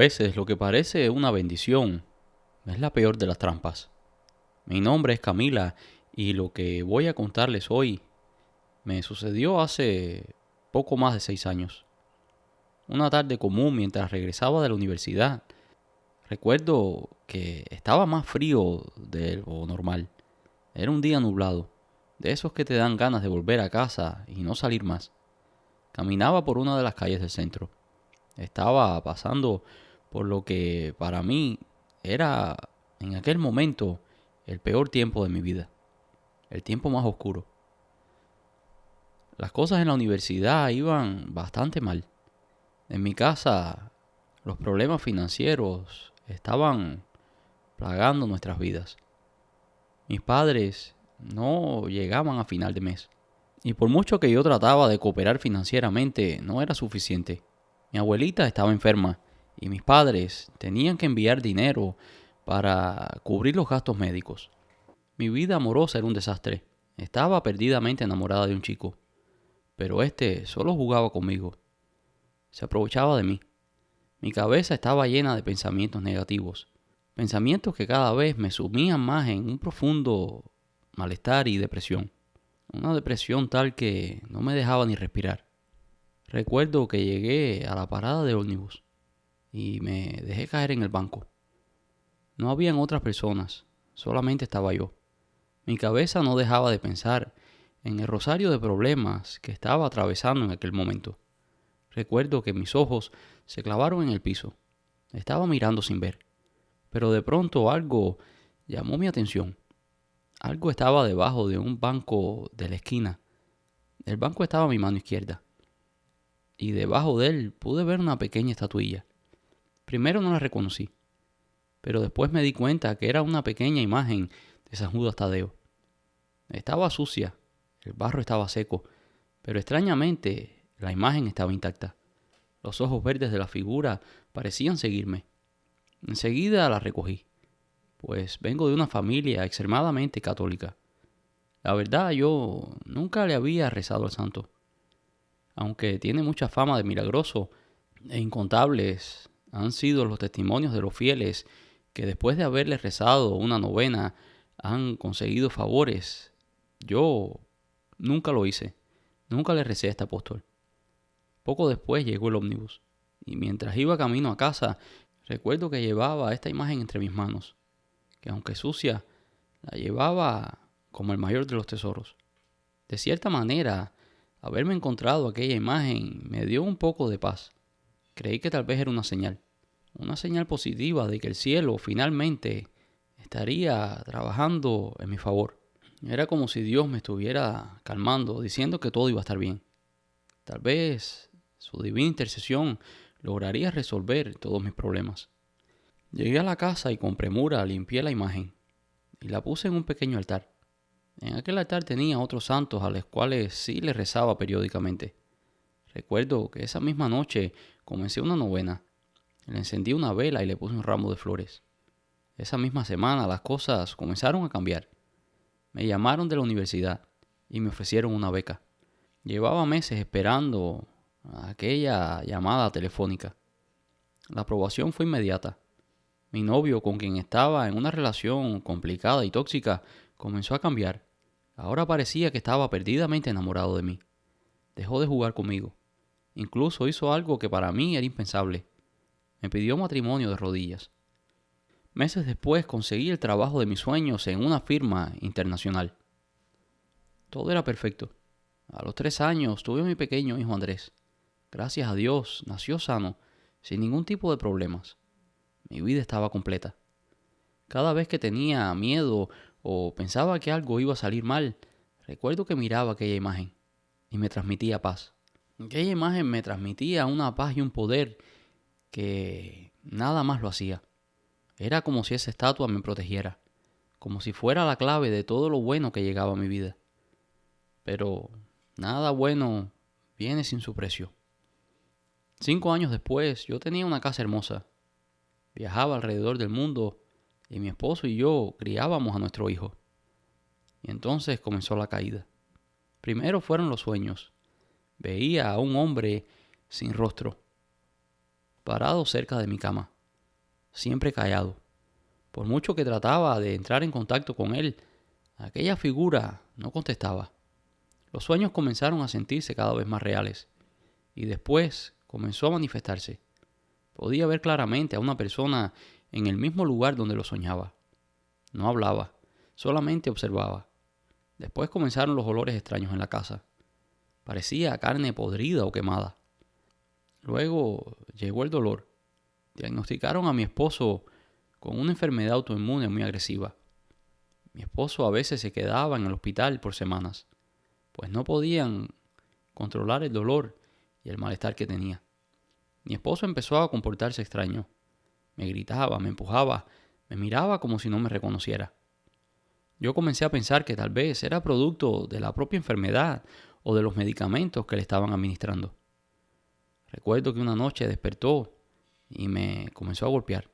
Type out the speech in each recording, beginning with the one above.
veces lo que parece una bendición es la peor de las trampas. Mi nombre es Camila y lo que voy a contarles hoy me sucedió hace poco más de 6 años. Una tarde común mientras regresaba de la universidad. Recuerdo que estaba más frío de lo normal. Era un día nublado, de esos que te dan ganas de volver a casa y no salir más. Caminaba por una de las calles del centro. Estaba pasando por lo que para mí era en aquel momento el peor tiempo de mi vida, el tiempo más oscuro. Las cosas en la universidad iban bastante mal. En mi casa los problemas financieros estaban plagando nuestras vidas. Mis padres no llegaban a final de mes. Y por mucho que yo trataba de cooperar financieramente, no era suficiente. Mi abuelita estaba enferma y mis padres tenían que enviar dinero para cubrir los gastos médicos. Mi vida amorosa era un desastre. Estaba perdidamente enamorada de un chico, pero este solo jugaba conmigo. Se aprovechaba de mí. Mi cabeza estaba llena de pensamientos negativos, pensamientos que cada vez me sumían más en un profundo malestar y depresión. Una depresión tal que no me dejaba ni respirar. Recuerdo que llegué a la parada de ómnibus y me dejé caer en el banco. No habían otras personas, solamente estaba yo. Mi cabeza no dejaba de pensar en el rosario de problemas que estaba atravesando en aquel momento. Recuerdo que mis ojos se clavaron en el piso. Estaba mirando sin ver, pero de pronto algo llamó mi atención. Algo estaba debajo de un banco de la esquina. El banco estaba a mi mano izquierda y debajo de él pude ver una pequeña estatuilla. Primero no la reconocí, pero después me di cuenta que era una pequeña imagen de San Judas Tadeo. Estaba sucia, el barro estaba seco, pero extrañamente la imagen estaba intacta. Los ojos verdes de la figura parecían seguirme. Enseguida la recogí, pues vengo de una familia extremadamente católica. La verdad, yo nunca le había rezado al santo. Aunque tiene mucha fama de milagroso, e incontables han sido los testimonios de los fieles que después de haberle rezado una novena han conseguido favores. Yo nunca lo hice, nunca le recé a este apóstol. Poco después llegó el ómnibus, y mientras iba camino a casa, recuerdo que llevaba esta imagen entre mis manos, que aunque sucia, la llevaba como el mayor de los tesoros. De cierta manera, haberme encontrado aquella imagen me dio un poco de paz. Creí que tal vez era una señal positiva de que el cielo finalmente estaría trabajando en mi favor. Era como si Dios me estuviera calmando, diciendo que todo iba a estar bien. Tal vez su divina intercesión lograría resolver todos mis problemas. Llegué a la casa y con premura limpié la imagen y la puse en un pequeño altar. En aquel altar tenía otros santos a los cuales sí le rezaba periódicamente. Recuerdo que esa misma noche comencé una novena. Le encendí una vela y le puse un ramo de flores. Esa misma semana las cosas comenzaron a cambiar. Me llamaron de la universidad y me ofrecieron una beca. Llevaba meses esperando aquella llamada telefónica. La aprobación fue inmediata. Mi novio, con quien estaba en una relación complicada y tóxica, comenzó a cambiar. Ahora parecía que estaba perdidamente enamorado de mí. Dejó de jugar conmigo. Incluso hizo algo que para mí era impensable. Me pidió matrimonio de rodillas. Meses después conseguí el trabajo de mis sueños en una firma internacional. Todo era perfecto. A los 3 años tuve a mi pequeño hijo Andrés. Gracias a Dios, nació sano, sin ningún tipo de problemas. Mi vida estaba completa. Cada vez que tenía miedo o pensaba que algo iba a salir mal, recuerdo que miraba aquella imagen y me transmitía paz. Aquella imagen me transmitía una paz y un poder que nada más lo hacía. Era como si esa estatua me protegiera, como si fuera la clave de todo lo bueno que llegaba a mi vida. Pero nada bueno viene sin su precio. 5 años después, yo tenía una casa hermosa. Viajaba alrededor del mundo y mi esposo y yo criábamos a nuestro hijo. Y entonces comenzó la caída. Primero fueron los sueños. Veía a un hombre sin rostro, parado cerca de mi cama. siempre callado. Por mucho que trataba de entrar en contacto con él, aquella figura no contestaba. Los sueños comenzaron a sentirse cada vez más reales y después comenzó a manifestarse. Podía ver claramente a una persona en el mismo lugar donde lo soñaba. No hablaba, solamente observaba. Después comenzaron los olores extraños en la casa. Parecía carne podrida o quemada. Luego llegó el dolor. Diagnosticaron a mi esposo con una enfermedad autoinmune muy agresiva. Mi esposo a veces se quedaba en el hospital por semanas, pues no podían controlar el dolor y el malestar que tenía. Mi esposo empezó a comportarse extraño. Me gritaba, me empujaba, me miraba como si no me reconociera. Yo comencé a pensar que tal vez era producto de la propia enfermedad o de los medicamentos que le estaban administrando. Recuerdo que una noche despertó y me comenzó a golpear.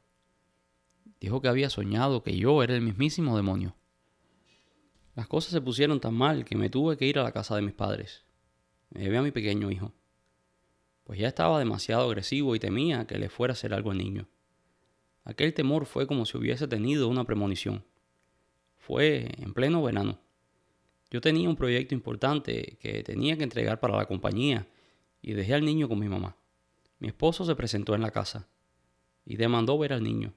Dijo que había soñado que yo era el mismísimo demonio. Las cosas se pusieron tan mal que me tuve que ir a la casa de mis padres. Me llevé a mi pequeño hijo, pues ya estaba demasiado agresivo y temía que le fuera a hacer algo al niño. Aquel temor fue como si hubiese tenido una premonición. Fue en pleno verano. Yo tenía un proyecto importante que tenía que entregar para la compañía y dejé al niño con mi mamá. Mi esposo se presentó en la casa y demandó ver al niño.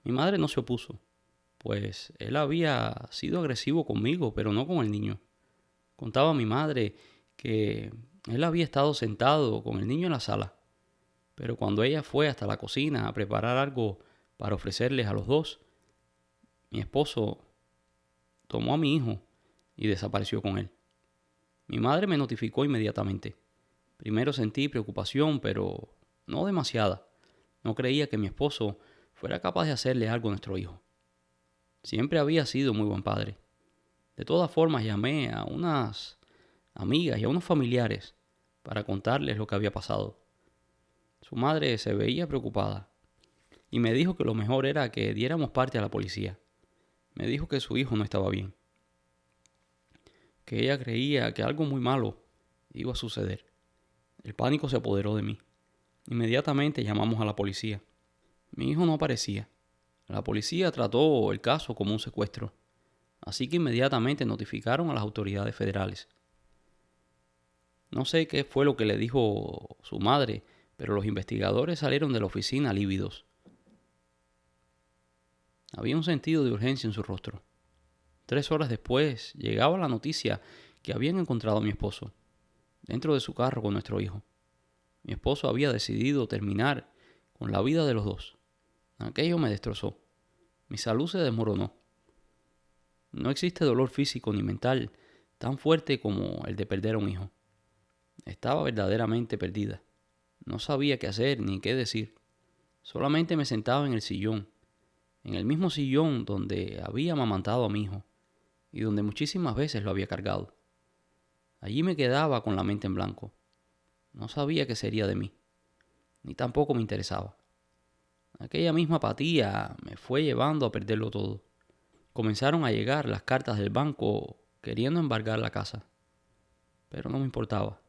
Mi madre no se opuso, pues él había sido agresivo conmigo, pero no con el niño. Contaba a mi madre que él había estado sentado con el niño en la sala, pero cuando ella fue hasta la cocina a preparar algo para ofrecerles a los dos, mi esposo tomó a mi hijo y desapareció con él. Mi madre me notificó inmediatamente. Primero sentí preocupación, pero no demasiada. No creía que mi esposo fuera capaz de hacerle algo a nuestro hijo. Siempre había sido muy buen padre. De todas formas, llamé a unas amigas y a unos familiares para contarles lo que había pasado. Su madre se veía preocupada y me dijo que lo mejor era que diéramos parte a la policía. Me dijo que su hijo no estaba bien, que ella creía que algo muy malo iba a suceder. El pánico se apoderó de mí. Inmediatamente llamamos a la policía. Mi hijo no aparecía. La policía trató el caso como un secuestro, así que inmediatamente notificaron a las autoridades federales. No sé qué fue lo que le dijo su madre, pero los investigadores salieron de la oficina lívidos. Había un sentido de urgencia en su rostro. 3 horas después llegaba la noticia que habían encontrado a mi esposo, dentro de su carro con nuestro hijo. Mi esposo había decidido terminar con la vida de los dos. Aquello me destrozó. Mi salud se desmoronó. No existe dolor físico ni mental tan fuerte como el de perder a un hijo. Estaba verdaderamente perdida. No sabía qué hacer ni qué decir. Solamente me sentaba en el sillón, en el mismo sillón donde había amamantado a mi hijo y donde muchísimas veces lo había cargado. Allí me quedaba con la mente en blanco. No sabía qué sería de mí, ni tampoco me interesaba. Aquella misma apatía me fue llevando a perderlo todo. Comenzaron a llegar las cartas del banco queriendo embargar la casa, pero no me importaba.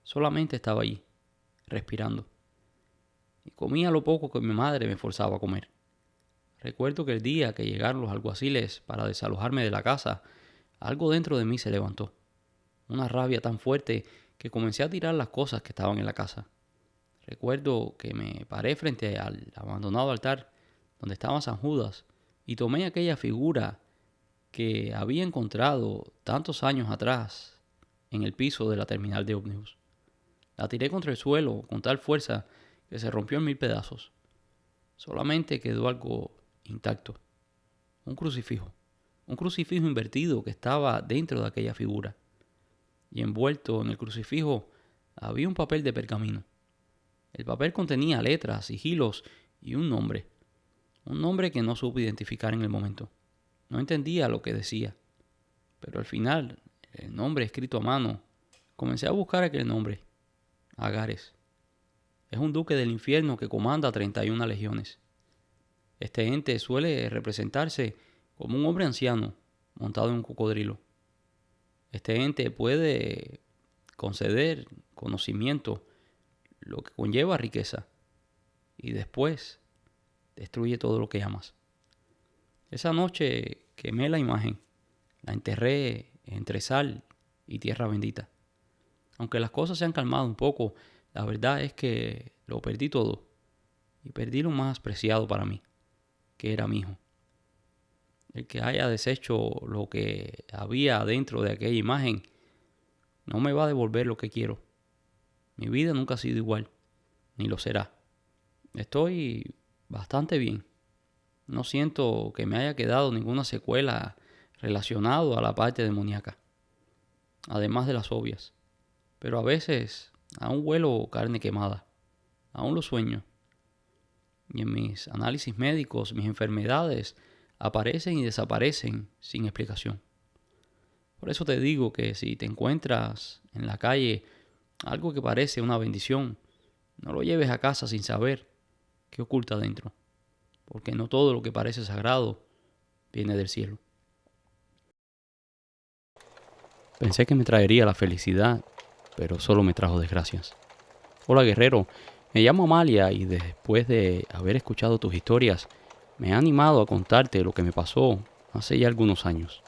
Solamente estaba allí, respirando, y comía lo poco que mi madre me forzaba a comer. Recuerdo que el día que llegaron los alguaciles para desalojarme de la casa, algo dentro de mí se levantó. Una rabia tan fuerte que comencé a tirar las cosas que estaban en la casa. Recuerdo que me paré frente al abandonado altar donde estaba San Judas y tomé aquella figura que había encontrado tantos años atrás en el piso de la terminal de ómnibus. La tiré contra el suelo con tal fuerza que se rompió en 1000 pedazos. Solamente quedó algo intacto. Un crucifijo. Un crucifijo invertido que estaba dentro de aquella figura. Y envuelto en el crucifijo había un papel de pergamino. El papel contenía letras, sigilos y un nombre. Un nombre que no supe identificar en el momento. No entendía lo que decía. Pero al final, el nombre escrito a mano, comencé a buscar aquel nombre. Agares. Es un duque del infierno que comanda 31 legiones. Este ente suele representarse como un hombre anciano montado en un cocodrilo. Este ente puede conceder conocimiento, lo que conlleva riqueza. Y después destruye todo lo que amas. Esa noche quemé la imagen, la enterré entre sal y tierra bendita. Aunque las cosas se han calmado un poco, la verdad es que lo perdí todo y perdí lo más preciado para mí, que era mi hijo. El que haya deshecho lo que había dentro de aquella imagen no me va a devolver lo que quiero. Mi vida nunca ha sido igual, ni lo será. Estoy bastante bien. No siento que me haya quedado ninguna secuela relacionada a la parte demoníaca, además de las obvias. Pero a veces aún huelo carne quemada, aún lo sueño. Y en mis análisis médicos, mis enfermedades aparecen y desaparecen sin explicación. Por eso te digo que si te encuentras en la calle algo que parece una bendición, no lo lleves a casa sin saber qué oculta dentro, porque no todo lo que parece sagrado viene del cielo. Pensé que me traería la felicidad, pero solo me trajo desgracias. Hola guerrero, me llamo Amalia y después de haber escuchado tus historias, me he animado a contarte lo que me pasó hace ya algunos años.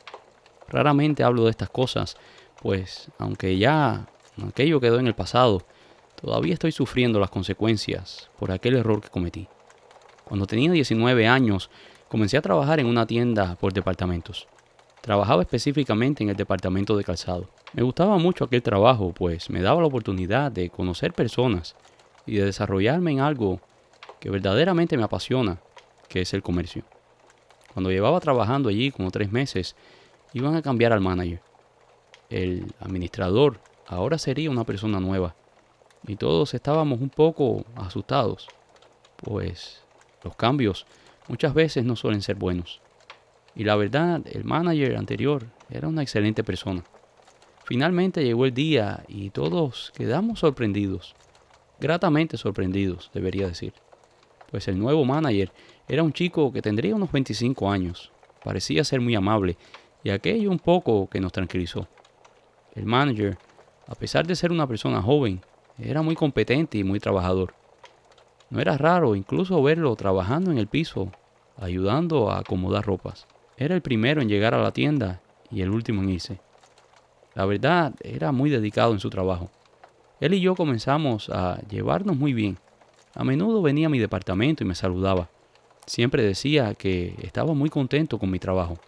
Raramente hablo de estas cosas, pues aunque ya aquello quedó en el pasado, todavía estoy sufriendo las consecuencias por aquel error que cometí. Cuando tenía 19 años, comencé a trabajar en una tienda por departamentos. Trabajaba específicamente en el departamento de calzado. Me gustaba mucho aquel trabajo, pues me daba la oportunidad de conocer personas y de desarrollarme en algo que verdaderamente me apasiona, que es el comercio. Cuando llevaba trabajando allí como 3 meses, iban a cambiar al manager. El administrador ahora sería una persona nueva y todos estábamos un poco asustados, pues los cambios muchas veces no suelen ser buenos. Y la verdad, el manager anterior era una excelente persona. Finalmente llegó el día y todos quedamos sorprendidos, gratamente sorprendidos, debería decir, pues el nuevo manager era un chico que tendría unos 25 años, parecía ser muy amable y aquello un poco que nos tranquilizó. El manager, a pesar de ser una persona joven, era muy competente y muy trabajador. No era raro incluso verlo trabajando en el piso, ayudando a acomodar ropas. Era el primero en llegar a la tienda y el último en irse. La verdad, era muy dedicado en su trabajo. Él y yo comenzamos a llevarnos muy bien. A menudo venía a mi departamento y me saludaba. Siempre decía que estaba muy contento con mi trabajo,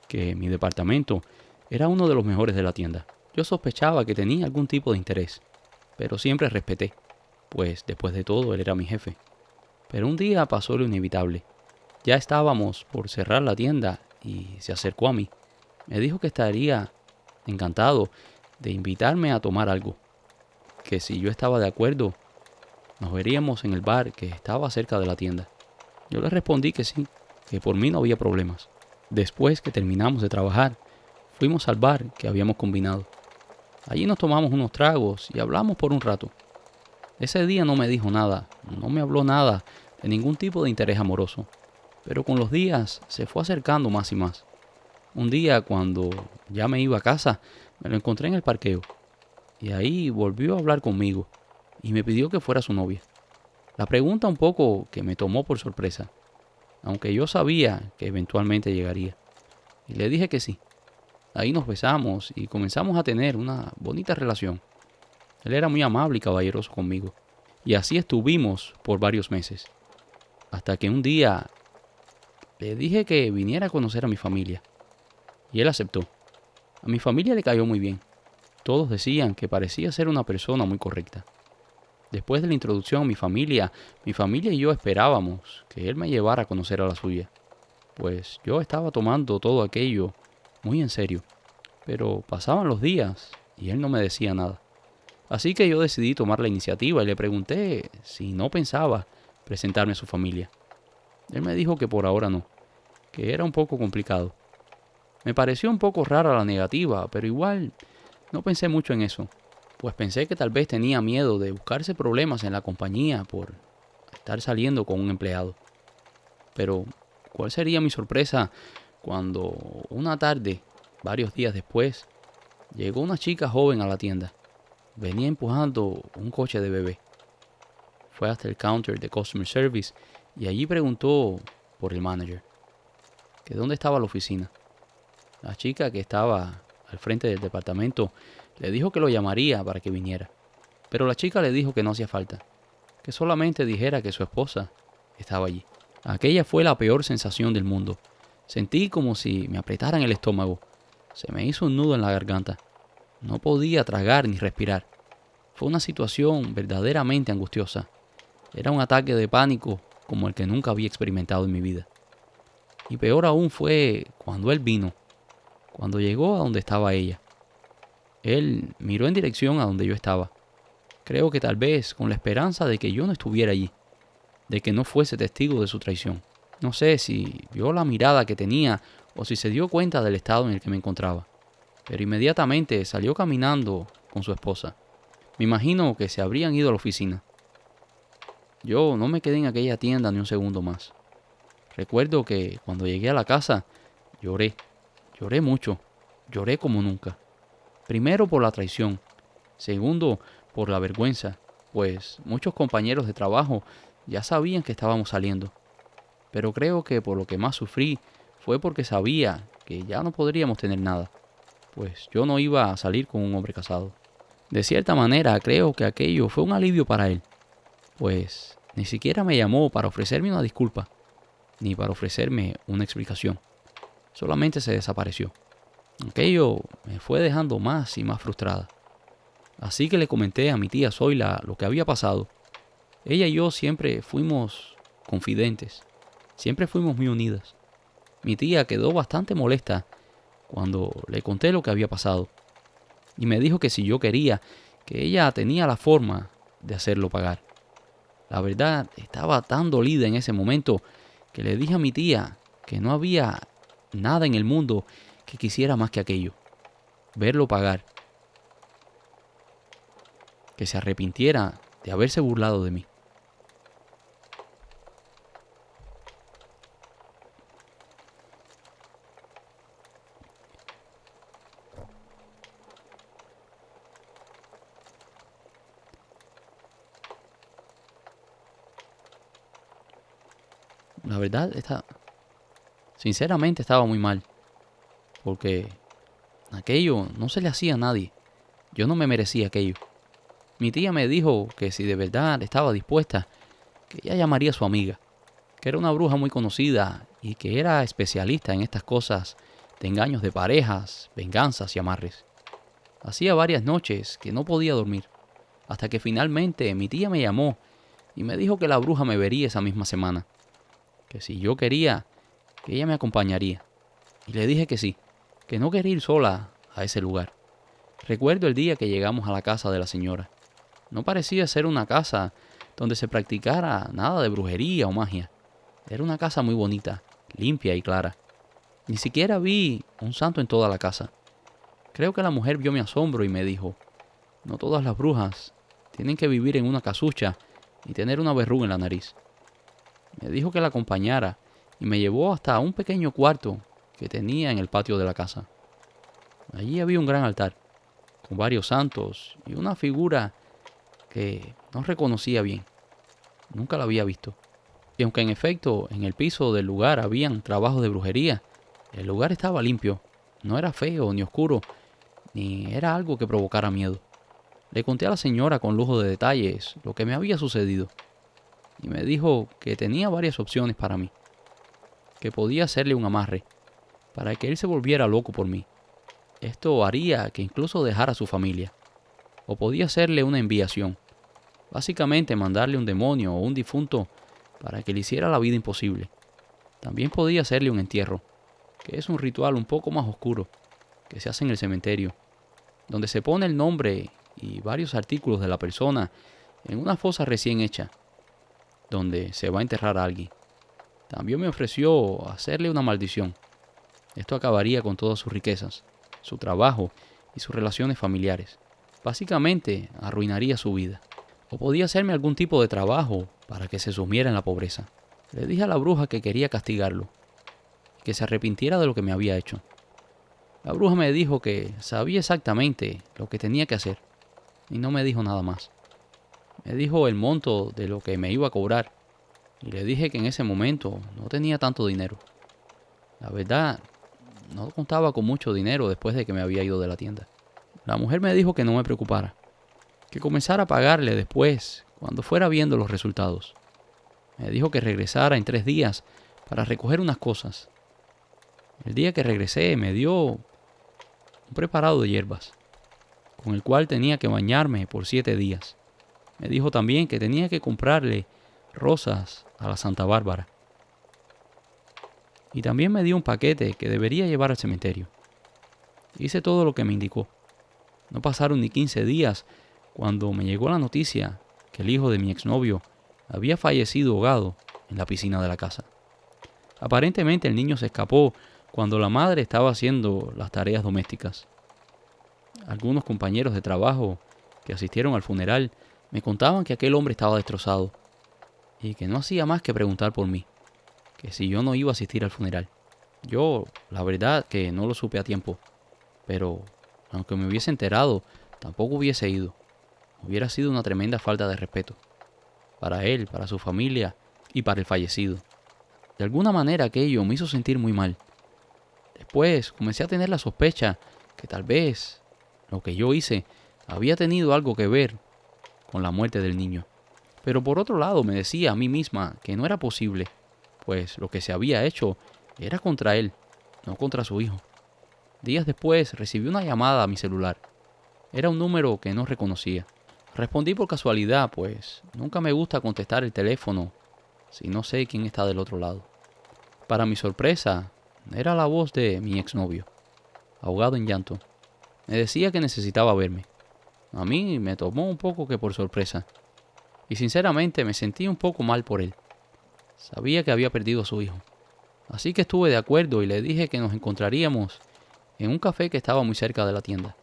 que mi departamento era uno de los mejores de la tienda. Yo sospechaba que tenía algún tipo de interés, pero siempre respeté, pues después de todo él era mi jefe. Pero un día pasó lo inevitable. Ya estábamos por cerrar la tienda y se acercó a mí. Me dijo que estaría encantado de invitarme a tomar algo, que si yo estaba de acuerdo, nos veríamos en el bar que estaba cerca de la tienda. Yo le respondí que sí, que por mí no había problemas. Después que terminamos de trabajar, fuimos al bar que habíamos combinado. Allí nos tomamos unos tragos y hablamos por un rato. Ese día no me dijo nada, no me habló nada de ningún tipo de interés amoroso, pero con los días se fue acercando más y más. Un día, cuando ya me iba a casa, me lo encontré en el parqueo y ahí volvió a hablar conmigo y me pidió que fuera su novia. La pregunta un poco que me tomó por sorpresa, aunque yo sabía que eventualmente llegaría. Y le dije que sí. Ahí nos besamos y comenzamos a tener una bonita relación. Él era muy amable y caballeroso conmigo. Y así estuvimos por varios meses. Hasta que un día le dije que viniera a conocer a mi familia. Y él aceptó. A mi familia le cayó muy bien. Todos decían que parecía ser una persona muy correcta. Después de la introducción a mi familia y yo esperábamos que él me llevara a conocer a la suya. Pues yo estaba tomando todo aquello muy en serio. Pero pasaban los días y él no me decía nada. Así que yo decidí tomar la iniciativa y le pregunté si no pensaba presentarme a su familia. Él me dijo que por ahora no, que era un poco complicado. Me pareció un poco rara la negativa, pero igual no pensé mucho en eso, pues pensé que tal vez tenía miedo de buscarse problemas en la compañía por estar saliendo con un empleado. Pero, ¿cuál sería mi sorpresa cuando una tarde, varios días después, llegó una chica joven a la tienda? Venía empujando un coche de bebé. Fue hasta el counter de Customer Service y allí preguntó por el manager, que dónde estaba la oficina. La chica que estaba al frente del departamento le dijo que lo llamaría para que viniera, pero la chica le dijo que no hacía falta, que solamente dijera que su esposa estaba allí. Aquella fue la peor sensación del mundo. Sentí como si me apretaran el estómago. Se me hizo un nudo en la garganta. No podía tragar ni respirar. Fue una situación verdaderamente angustiosa. Era un ataque de pánico como el que nunca había experimentado en mi vida. Y peor aún fue cuando él vino, cuando llegó a donde estaba ella. Él miró en dirección a donde yo estaba. Creo que tal vez con la esperanza de que yo no estuviera allí, de que no fuese testigo de su traición. No sé si vio la mirada que tenía o si se dio cuenta del estado en el que me encontraba, pero inmediatamente salió caminando con su esposa. Me imagino que se habrían ido a la oficina. Yo no me quedé en aquella tienda ni un segundo más. Recuerdo que cuando llegué a la casa, lloré, lloré mucho, lloré como nunca. Primero por la traición, segundo por la vergüenza, pues muchos compañeros de trabajo ya sabían que estábamos saliendo. Pero creo que por lo que más sufrí fue porque sabía que ya no podríamos tener nada, pues yo no iba a salir con un hombre casado. De cierta manera creo que aquello fue un alivio para él, pues ni siquiera me llamó para ofrecerme una disculpa, ni para ofrecerme una explicación. Solamente se desapareció. Aquello me fue dejando más y más frustrada. Así que le comenté a mi tía Zoila lo que había pasado. Ella y yo siempre fuimos confidentes, siempre fuimos muy unidas. Mi tía quedó bastante molesta cuando le conté lo que había pasado y me dijo que si yo quería, que ella tenía la forma de hacerlo pagar. La verdad, estaba tan dolida en ese momento que le dije a mi tía que no había nada en el mundo que quisiera más que aquello, verlo pagar, que se arrepintiera de haberse burlado de mí. La verdad, sinceramente estaba muy mal, porque aquello no se le hacía a nadie. Yo no me merecía aquello. Mi tía me dijo que si de verdad estaba dispuesta, que ella llamaría a su amiga, que era una bruja muy conocida y que era especialista en estas cosas de engaños de parejas, venganzas y amarres. Hacía varias noches que no podía dormir, hasta que finalmente mi tía me llamó y me dijo que la bruja me vería esa misma semana, que si yo quería, que ella me acompañaría. Y le dije que sí, que no quería ir sola a ese lugar. Recuerdo el día que llegamos a la casa de la señora. No parecía ser una casa donde se practicara nada de brujería o magia. Era una casa muy bonita, limpia y clara. Ni siquiera vi un santo en toda la casa. Creo que la mujer vio mi asombro y me dijo, no todas las brujas tienen que vivir en una casucha y tener una verruga en la nariz. Me dijo que la acompañara y me llevó hasta un pequeño cuarto que tenía en el patio de la casa. Allí había un gran altar, con varios santos y una figura que no reconocía bien. Nunca la había visto. Y aunque en efecto en el piso del lugar habían trabajos de brujería, el lugar estaba limpio. No era feo ni oscuro, ni era algo que provocara miedo. Le conté a la señora con lujo de detalles lo que me había sucedido. Y me dijo que tenía varias opciones para mí. Que podía hacerle un amarre, para que él se volviera loco por mí. Esto haría que incluso dejara a su familia. O podía hacerle una enviación. Básicamente mandarle un demonio o un difunto para que le hiciera la vida imposible. También podía hacerle un entierro, que es un ritual un poco más oscuro, que se hace en el cementerio, donde se pone el nombre y varios artículos de la persona en una fosa recién hecha, donde se va a enterrar a alguien. También me ofreció hacerle una maldición. Esto acabaría con todas sus riquezas, su trabajo y sus relaciones familiares. Básicamente, arruinaría su vida. O podía hacerme algún tipo de trabajo para que se sumiera en la pobreza. Le dije a la bruja que quería castigarlo, que se arrepintiera de lo que me había hecho. La bruja me dijo que sabía exactamente lo que tenía que hacer y no me dijo nada más. Me dijo el monto de lo que me iba a cobrar y le dije que en ese momento no tenía tanto dinero. La verdad, no contaba con mucho dinero después de que me había ido de la tienda. La mujer me dijo que no me preocupara, que comenzara a pagarle después, cuando fuera viendo los resultados. Me dijo que regresara en 3 días para recoger unas cosas. El día que regresé me dio un preparado de hierbas, con el cual tenía que bañarme por 7 días. Me dijo también que tenía que comprarle rosas a la Santa Bárbara. Y también me dio un paquete que debería llevar al cementerio. Hice todo lo que me indicó. No pasaron ni 15 días cuando me llegó la noticia que el hijo de mi exnovio había fallecido ahogado en la piscina de la casa. Aparentemente el niño se escapó cuando la madre estaba haciendo las tareas domésticas. Algunos compañeros de trabajo que asistieron al funeral me contaban que aquel hombre estaba destrozado y que no hacía más que preguntar por mí, que si yo no iba a asistir al funeral. Yo, la verdad, que no lo supe a tiempo, pero aunque me hubiese enterado, tampoco hubiese ido. Hubiera sido una tremenda falta de respeto, para él, para su familia y para el fallecido. De alguna manera aquello me hizo sentir muy mal. Después comencé a tener la sospecha que tal vez lo que yo hice había tenido algo que ver con la muerte del niño. Pero por otro lado me decía a mí misma que no era posible, pues lo que se había hecho era contra él, no contra su hijo. Días después recibí una llamada a mi celular. Era un número que no reconocía. Respondí por casualidad, pues nunca me gusta contestar el teléfono si no sé quién está del otro lado. Para mi sorpresa, era la voz de mi exnovio, ahogado en llanto. Me decía que necesitaba verme. A mí me tomó un poco que por sorpresa, y sinceramente me sentí un poco mal por él. Sabía que había perdido a su hijo. Así que estuve de acuerdo y le dije que nos encontraríamos en un café que estaba muy cerca de la tienda.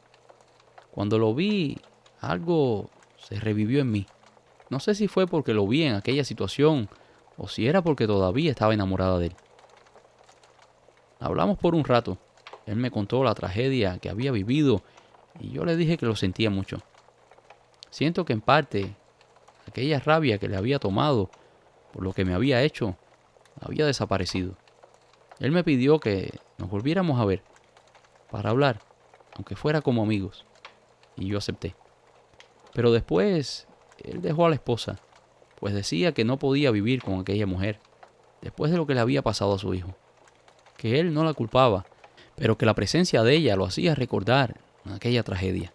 Cuando lo vi, algo se revivió en mí. No sé si fue porque lo vi en aquella situación o si era porque todavía estaba enamorada de él. Hablamos por un rato. Él me contó la tragedia que había vivido y yo le dije que lo sentía mucho. Siento que en parte aquella rabia que le había tomado por lo que me había hecho había desaparecido. Él me pidió que nos volviéramos a ver para hablar, aunque fuera como amigos, y yo acepté. Pero después él dejó a la esposa, pues decía que no podía vivir con aquella mujer después de lo que le había pasado a su hijo, que él no la culpaba, pero que la presencia de ella lo hacía recordar aquella tragedia.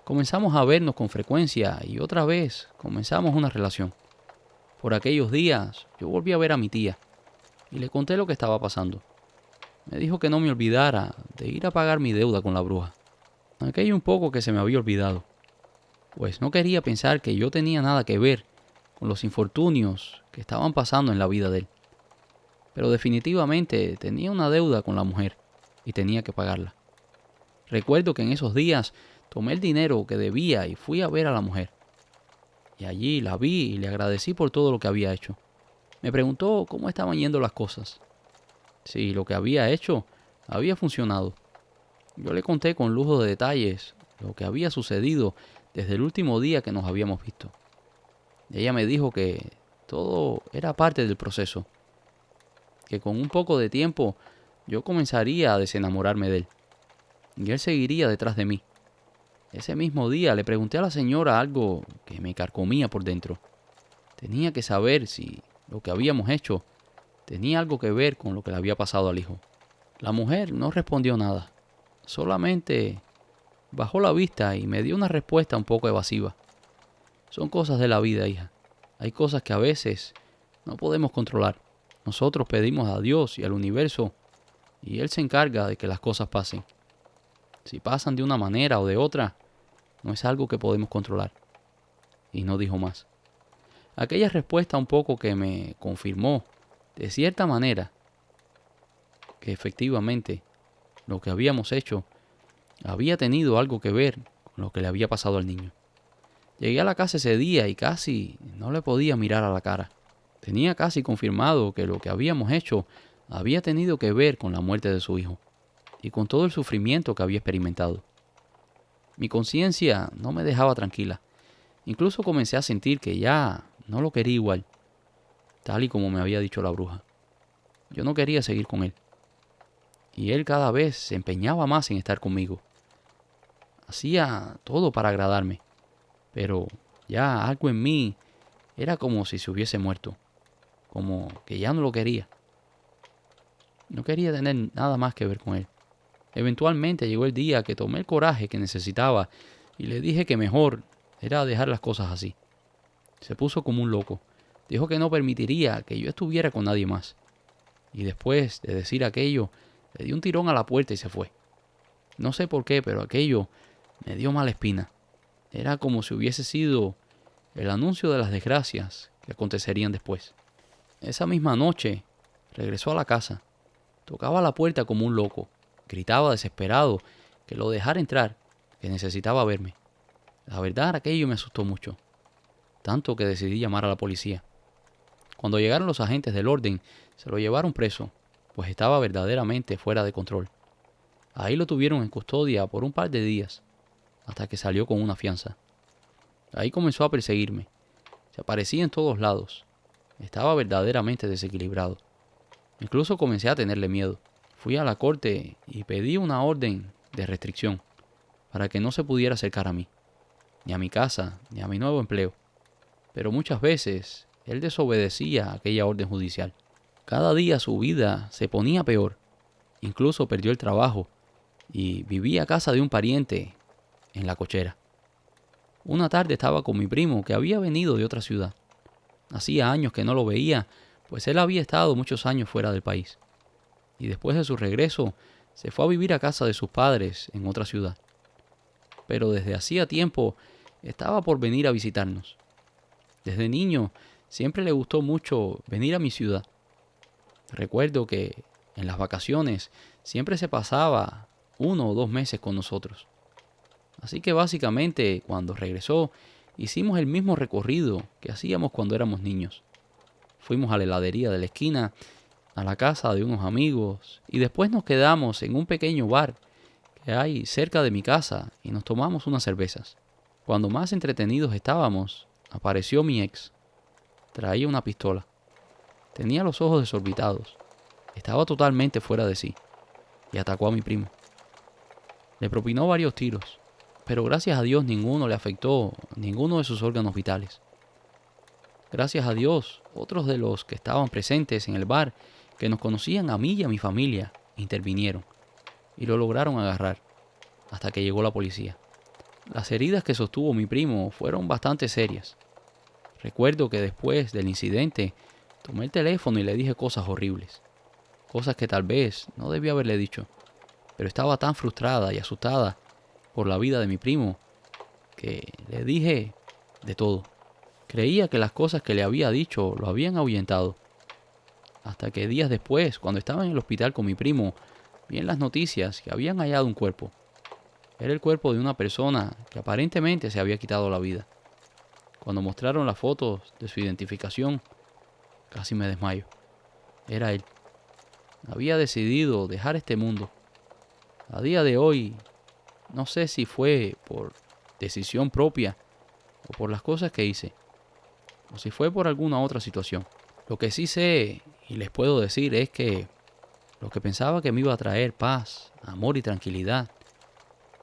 Comenzamos a vernos con frecuencia y otra vez comenzamos una relación. Por aquellos días yo volví a ver a mi tía y le conté lo que estaba pasando. Me dijo que no me olvidara de ir a pagar mi deuda con la bruja. Aquello un poco que se me había olvidado, pues no quería pensar que yo tenía nada que ver con los infortunios que estaban pasando en la vida de él. Pero definitivamente tenía una deuda con la mujer y tenía que pagarla. Recuerdo que en esos días tomé el dinero que debía y fui a ver a la mujer. Y allí la vi y le agradecí por todo lo que había hecho. Me preguntó cómo estaban yendo las cosas, si lo que había hecho había funcionado. Yo le conté con lujo de detalles lo que había sucedido desde el último día que nos habíamos visto. Ella me dijo que todo era parte del proceso, que con un poco de tiempo yo comenzaría a desenamorarme de él, y él seguiría detrás de mí. Ese mismo día le pregunté a la señora algo que me carcomía por dentro. Tenía que saber si lo que habíamos hecho tenía algo que ver con lo que le había pasado al hijo. La mujer no respondió nada, solamente bajó la vista y me dio una respuesta un poco evasiva. Son cosas de la vida, hija. Hay cosas que a veces no podemos controlar. Nosotros pedimos a Dios y al universo y Él se encarga de que las cosas pasen. Si pasan de una manera o de otra, no es algo que podemos controlar. Y no dijo más. Aquella respuesta un poco que me confirmó, de cierta manera, que efectivamente lo que habíamos hecho había tenido algo que ver con lo que le había pasado al niño. Llegué a la casa ese día y casi no le podía mirar a la cara. Tenía casi confirmado que lo que habíamos hecho había tenido que ver con la muerte de su hijo y con todo el sufrimiento que había experimentado. Mi conciencia no me dejaba tranquila. Incluso comencé a sentir que ya no lo quería igual. tal y como me había dicho la bruja. Yo no quería seguir con él, y él cada vez se empeñaba más en estar conmigo. Hacía todo para agradarme, pero ya algo en mí era como si se hubiese muerto, como que ya no lo quería. No quería tener nada más que ver con él. Eventualmente llegó el día que tomé el coraje que necesitaba y le dije que mejor era dejar las cosas así. Se puso como un loco. Dijo que no permitiría que yo estuviera con nadie más. Y después de decir aquello, le dio un tirón a la puerta y se fue. No sé por qué, pero aquello me dio mala espina. Era como si hubiese sido el anuncio de las desgracias que acontecerían después. Esa misma noche regresó a la casa. Tocaba la puerta como un loco. Gritaba desesperado que lo dejara entrar, que necesitaba verme. La verdad, aquello me asustó mucho, tanto que decidí llamar a la policía. Cuando llegaron los agentes del orden, se lo llevaron preso, pues estaba verdaderamente fuera de control. Ahí lo tuvieron en custodia por un par de días, hasta que salió con una fianza. Ahí comenzó a perseguirme. Se aparecía en todos lados. Estaba verdaderamente desequilibrado. Incluso comencé a tenerle miedo. Fui a la corte y pedí una orden de restricción para que no se pudiera acercar a mí, ni a mi casa, ni a mi nuevo empleo. Pero muchas veces él desobedecía aquella orden judicial. Cada día su vida se ponía peor. Incluso perdió el trabajo y vivía a casa de un pariente en la cochera. Una tarde estaba con mi primo que había venido de otra ciudad. Hacía años que no lo veía, pues él había estado muchos años fuera del país. Y después de su regreso, se fue a vivir a casa de sus padres en otra ciudad. Pero desde hacía tiempo estaba por venir a visitarnos. Desde niño siempre le gustó mucho venir a mi ciudad. Recuerdo que en las vacaciones siempre se pasaba 1 o 2 meses con nosotros. Así que básicamente cuando regresó hicimos el mismo recorrido que hacíamos cuando éramos niños. Fuimos a la heladería de la esquina, a la casa de unos amigos y después nos quedamos en un pequeño bar que hay cerca de mi casa y nos tomamos unas cervezas. Cuando más entretenidos estábamos, apareció mi ex. Traía una pistola. Tenía los ojos desorbitados. Estaba totalmente fuera de sí y atacó a mi primo. Le propinó varios tiros, pero gracias a Dios ninguno le afectó ninguno de sus órganos vitales. Gracias a Dios, otros de los que estaban presentes en el bar, que nos conocían a mí y a mi familia, intervinieron y lo lograron agarrar hasta que llegó la policía. Las heridas que sostuvo mi primo fueron bastante serias. Recuerdo que después del incidente tomé el teléfono y le dije cosas horribles, cosas que tal vez no debía haberle dicho, pero estaba tan frustrada y asustada por la vida de mi primo que le dije de todo. Creía que las cosas que le había dicho lo habían ahuyentado. Hasta que días después, cuando estaba en el hospital con mi primo, vi en las noticias que habían hallado un cuerpo. Era el cuerpo de una persona que aparentemente se había quitado la vida. Cuando mostraron las fotos de su identificación, casi me desmayo. Era él. Había decidido dejar este mundo. A día de hoy, no sé si fue por decisión propia o por las cosas que hice, o si fue por alguna otra situación. Lo que sí sé y les puedo decir es que lo que pensaba que me iba a traer paz, amor y tranquilidad,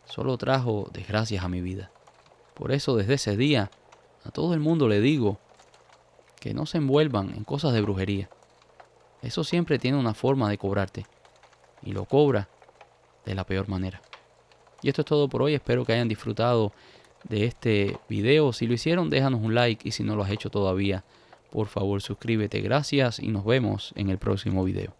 solo trajo desgracias a mi vida. Por eso desde ese día a todo el mundo le digo que no se envuelvan en cosas de brujería. Eso siempre tiene una forma de cobrarte y lo cobra de la peor manera. Y esto es todo por hoy, espero que hayan disfrutado de este video. Si lo hicieron, déjanos un like y si no lo has hecho todavía, por favor suscríbete. Gracias y nos vemos en el próximo video.